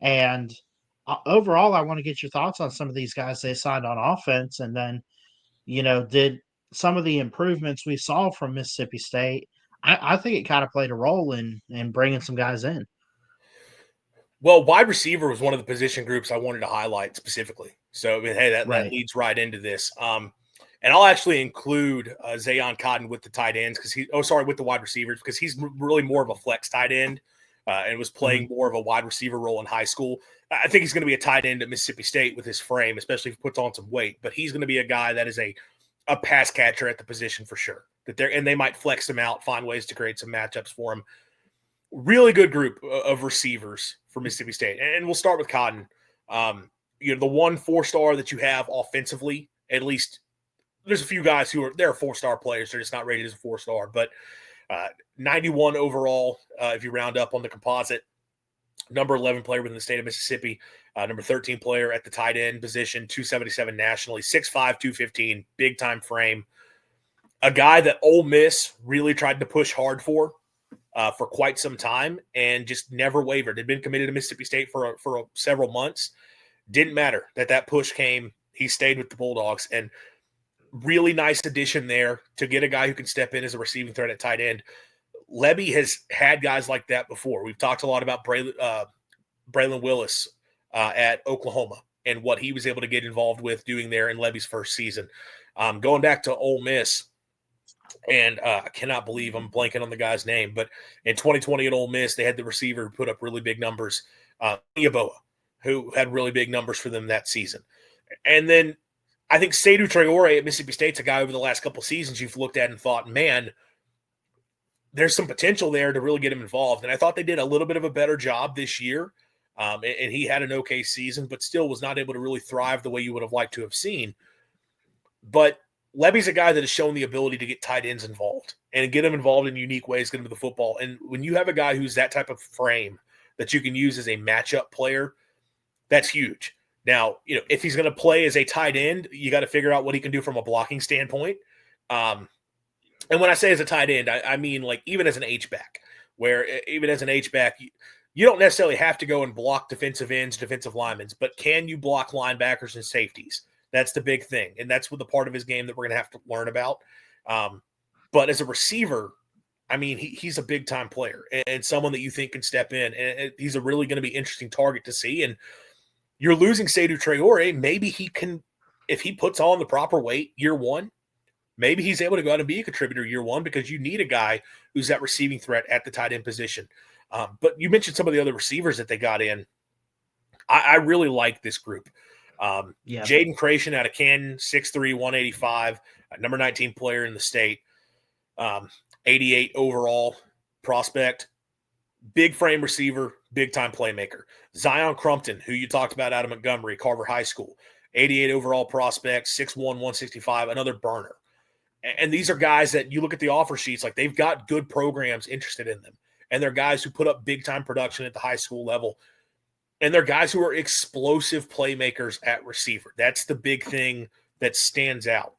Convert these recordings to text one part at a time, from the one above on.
And overall, I want to get your thoughts on some of these guys they signed on offense, and then did some of the improvements we saw from Mississippi State. I think it kind of played a role in bringing some guys in. Well, wide receiver was one of the position groups I wanted to highlight specifically. So, hey, that Right. leads right into this. And I'll actually include Zayion Cotton with the tight ends with the wide receivers, because he's really more of a flex tight end and was playing more of a wide receiver role in high school. I think he's going to be a tight end at Mississippi State with his frame, especially if he puts on some weight. But he's going to be a guy that is a pass catcher at the position for sure. And they might flex him out, find ways to create some matchups for him. Really good group of receivers for Mississippi State. And we'll start with Cotton. The one 4-star that you have offensively, at least there's a few guys they're 4-star players. They're just not rated as a 4-star, but 91 overall, if you round up on the composite, number 11 player within the state of Mississippi, number 13 player at the tight end position, 277 nationally, 6'5", 215, big time frame. A guy that Ole Miss really tried to push hard for quite some time and just never wavered. Had been committed to Mississippi State for several months. Didn't matter that push came. He stayed with the Bulldogs, and really nice addition there to get a guy who can step in as a receiving threat at tight end. Lebby has had guys like that before. We've talked a lot about Braylon Willis at Oklahoma and what he was able to get involved with doing there in Lebby's first season. Going back to Ole Miss, and I cannot believe I'm blanking on the guy's name, but in 2020 at Ole Miss, they had the receiver who put up really big numbers, Yaboa, who had really big numbers for them that season. And then I think Seydou Traore at Mississippi State's a guy over the last couple of seasons you've looked at and thought, man, there's some potential there to really get him involved. And I thought they did a little bit of a better job this year. And he had an okay season, but still was not able to really thrive the way you would have liked to have seen. But Lebby's a guy that has shown the ability to get tight ends involved and get them involved in unique ways, get them to the football. And when you have a guy who's that type of frame that you can use as a matchup player, that's huge. Now, if he's going to play as a tight end, you got to figure out what he can do from a blocking standpoint. And when I say as a tight end, I mean like even as an H-back, where even as an H-back, you don't necessarily have to go and block defensive ends, defensive linemen, but can you block linebackers and safeties? That's the big thing, and that's what the part of his game that we're going to have to learn about. But as a receiver, I mean, he's a big-time player and someone that you think can step in, and he's a really going to be interesting target to see. And you're losing Seydou Traore. Maybe he can, if he puts on the proper weight year one, maybe he's able to go out and be a contributor year one, because you need a guy who's that receiving threat at the tight end position. But you mentioned some of the other receivers that they got in. I really like this group. Jayden Cration out of Canton, 6'3", 185, number 19 player in the state, 88 overall prospect, big frame receiver, big-time playmaker. Zion Crumpton, who you talked about out of Montgomery, Carver High School, 88 overall prospect, 6'1", 165, another burner. And these are guys that you look at the offer sheets, like they've got good programs interested in them. And they're guys who put up big-time production at the high school level. And they're guys who are explosive playmakers at receiver. That's the big thing that stands out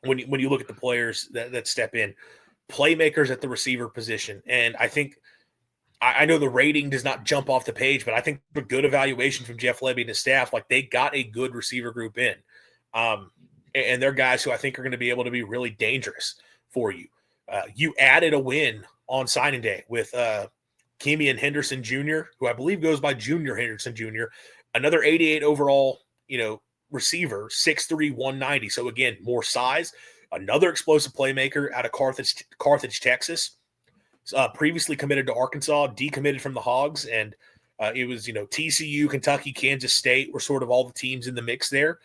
when you look at the players that step in. Playmakers at the receiver position. And I think I know the rating does not jump off the page, but I think a good evaluation from Jeff Lebby and his staff, like they got a good receiver group in. And they're guys who I think are going to be able to be really dangerous for you. You added a win on signing day with Keymian Henderson Jr., who I believe goes by Junior Henderson Jr., another 88 overall, receiver, 6'3", 190. So again, more size, another explosive playmaker out of Carthage, Texas. Previously committed to Arkansas, decommitted from the Hogs, and it was, TCU, Kentucky, Kansas State were sort of all the teams in the mix there.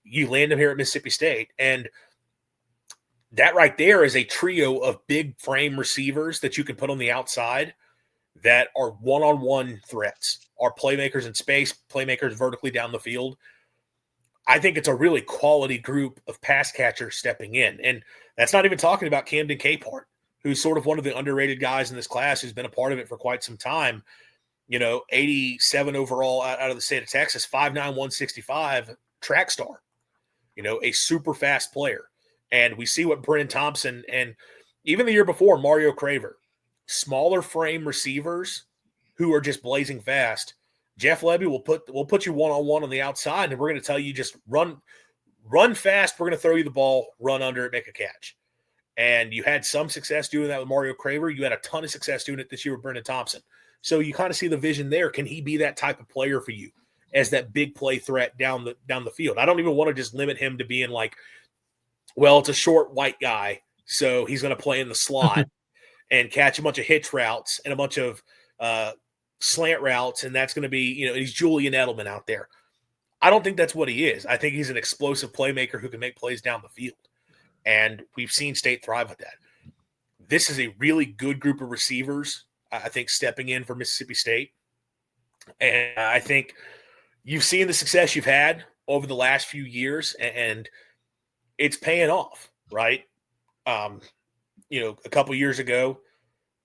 You land him here at Mississippi State, and that right there is a trio of big frame receivers that you can put on the outside that are one-on-one threats, are playmakers in space, playmakers vertically down the field. I think it's a really quality group of pass catchers stepping in, and that's not even talking about Camden Capehart, who's sort of one of the underrated guys in this class, who's been a part of it for quite some time. 87 overall out of the state of Texas, 5'9", 165, track star, a super fast player. And we see what Brennan Thompson and even the year before, Mario Craver, smaller frame receivers who are just blazing fast. Jeff Lebby will put you one-on-one on the outside, and we're going to tell you just run fast. We're going to throw you the ball, run under it, make a catch. And you had some success doing that with Mario Craver. You had a ton of success doing it this year with Brendan Thompson. So you kind of see the vision there. Can he be that type of player for you as that big play threat down the field? I don't even want to just limit him to being like, well, it's a short white guy, so he's going to play in the slot and catch a bunch of hitch routes and a bunch of slant routes, and that's going to be, he's Julian Edelman out there. I don't think that's what he is. I think he's an explosive playmaker who can make plays down the field. And we've seen State thrive with that. This is a really good group of receivers, I think, stepping in for Mississippi State. And I think you've seen the success you've had over the last few years, and it's paying off, right? A couple years ago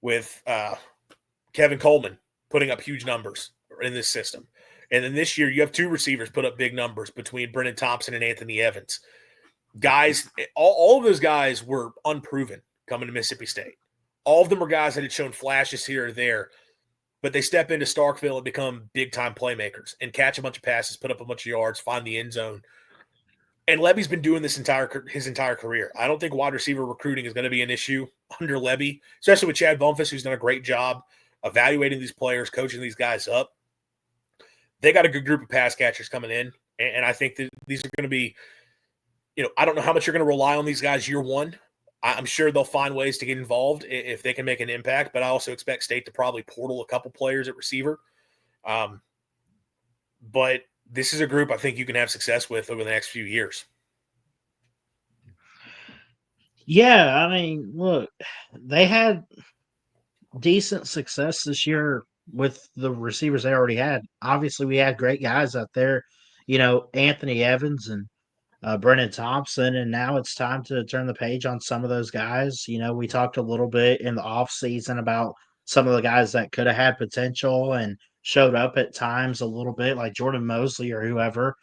with Kevin Coleman putting up huge numbers in this system. And then this year you have two receivers put up big numbers between Brendan Thompson and Anthony Evans. Guys, all of those guys were unproven coming to Mississippi State. All of them were guys that had shown flashes here or there, but they step into Starkville and become big-time playmakers and catch a bunch of passes, put up a bunch of yards, find the end zone. And Lebby's been doing this his entire career. I don't think wide receiver recruiting is going to be an issue under Lebby, especially with Chad Bumphus, who's done a great job evaluating these players, coaching these guys up. They got a good group of pass catchers coming in, and I think that these are going to be, I don't know how much you're going to rely on these guys year one. I'm sure they'll find ways to get involved if they can make an impact, but I also expect State to probably portal a couple players at receiver. But this is a group I think you can have success with over the next few years. Yeah, I mean, look, they had decent success this year with the receivers they already had. Obviously, we had great guys out there, Anthony Evans and Brennan Thompson, and now it's time to turn the page on some of those guys. We talked a little bit in the offseason about some of the guys that could have had potential and showed up at times a little bit, like Jordan Mosley or whoever.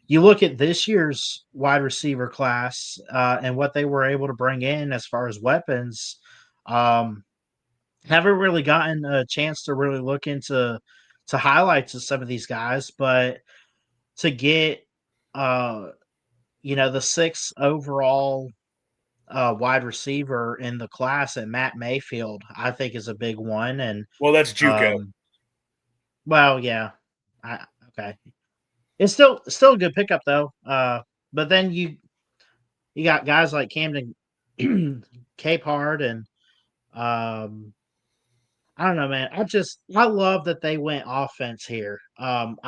You look at this year's wide receiver class and what they were able to bring in as far as weapons. Haven't really gotten a chance to really look into highlights of some of these guys, but to get the sixth overall wide receiver in the class at Matt Mayfield, I think is a big one. And well, that's JUCO. Well, yeah, okay, it's still a good pickup though. But then you got guys like Camden Capehart and I don't know, man. I love that they went offense here.